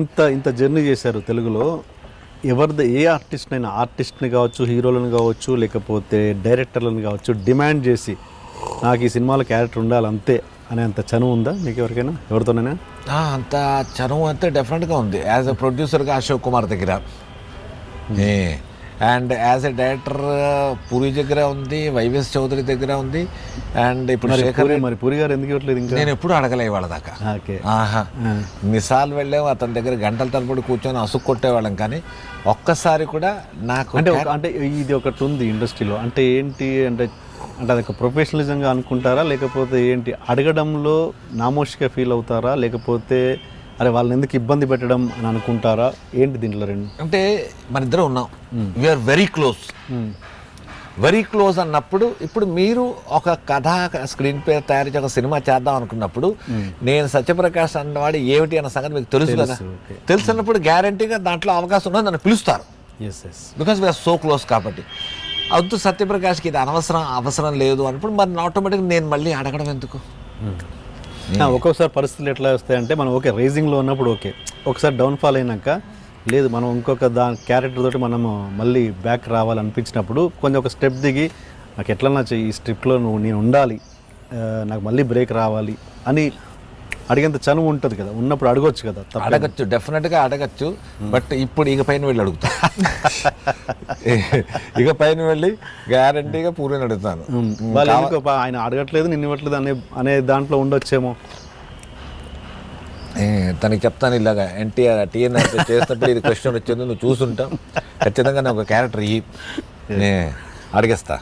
ఇంత ఇంత జర్నీ చేశారు తెలుగులో, ఎవరిది ఏ ఆర్టిస్ట్ని కావచ్చు, హీరోలను కావచ్చు, లేకపోతే డైరెక్టర్లను కావచ్చు డిమాండ్ చేసి నాకు ఈ సినిమాలో క్యారెక్టర్ ఉండాలి అంతే అనే అంత చనువు ఉందా మీకు ఎవరికైనా, ఎవరితోనైనా? అంత చనువు అంతే డెఫినెట్గా ఉంది. యాజ్ ఎ ప్రొడ్యూసర్గా అశోక్ కుమార్ దగ్గర, and as a director puri దగ్గర ఉంది, వైవిఎస్ చౌదరి దగ్గర ఉంది, అండ్ ఇప్పుడు శేఖర్. మరి పూరి గారు ఎందుకు ఇవ్వట్లేదు ఇంకా? నేను ఎప్పుడు అడగలే వాళ్ళ దాకా. మిసాల్ వెళ్ళాము, అతని దగ్గర గంటల తరబడి కూర్చొని అసుకు కొట్టేవాళ్ళం, కానీ ఒక్కసారి కూడా నాకు అంటే ఇది ఒకటి ఉంది ఇండస్ట్రీలో. అంటే ఏంటి అంటే అది ఒక ప్రొఫెషనలిజంగా అనుకుంటారా, లేకపోతే ఏంటి అడగడంలో నామోషిగా ఫీల్ అవుతారా, లేకపోతే అరే వాళ్ళని ఎందుకు ఇబ్బంది పెట్టడం అని అనుకుంటారా, ఏంటి దీంట్లో రెండు? అంటే మన ఇద్దరం ఉన్నాం, we are very close. Very close అన్నప్పుడు ఇప్పుడు మీరు ఒక కథ స్క్రీన్ ప్లే తయారు చేసి ఒక సినిమా చేద్దాం అనుకున్నప్పుడు నేను సత్యప్రకాష్ అన్నవాడు ఏమిటి అన్న సంగతి మీకు తెలుసు కదా. తెలుసున్నప్పుడు గ్యారంటీగా దాంట్లో అవకాశం ఉన్నది నన్ను పిలుస్తారు, బికాస్ వీఆర్ సో క్లోజ్. కాబట్టి వద్దు సత్యప్రకాష్కి ఇది అవసరం లేదు అన్నప్పుడు మరి ఆటోమేటిక్గా నేను మళ్ళీ అడగడం ఎందుకు? ఒక్కొక్కసారి పరిస్థితులు ఎట్లా వస్తాయంటే మనం ఓకే రేజింగ్లో ఉన్నప్పుడు ఓకే, ఒకసారి డౌన్ఫాల్ అయినాక లేదు మనం ఇంకొక క్యారెక్టర్ తోటి మనము మళ్ళీ బ్యాక్ రావాలనిపించినప్పుడు కొంచెం ఒక స్టెప్ దిగి నాకు ఎట్లన్నా ఈ స్ట్రిప్లో నేను ఉండాలి, నాకు మళ్ళీ బ్రేక్ రావాలి అని అడిగేంత చనువు ఉంటుంది కదా, ఉన్నప్పుడు అడగొచ్చు కదా. అడగచ్చు, డెఫినెట్గా అడగచ్చు. బట్ ఇప్పుడు ఇక పైన వెళ్ళి అడుగుతా, ఇక పైన వెళ్ళి గ్యారంటీగా పూర్తిని అడుగుతాను. ఆయన అడగట్లేదు నిన్ను ఇవ్వట్లేదు అనే దాంట్లో ఉండొచ్చేమో. తనకి చెప్తాను ఇలాగా ఎన్టీఆర్ టీఎన్ఆర్ చేసినప్పుడు ఇది క్వశ్చన్ వచ్చింది, నువ్వు చూసుంటావు, ఖచ్చితంగా నేను ఒక క్యారెక్టర్ అడిగేస్తా.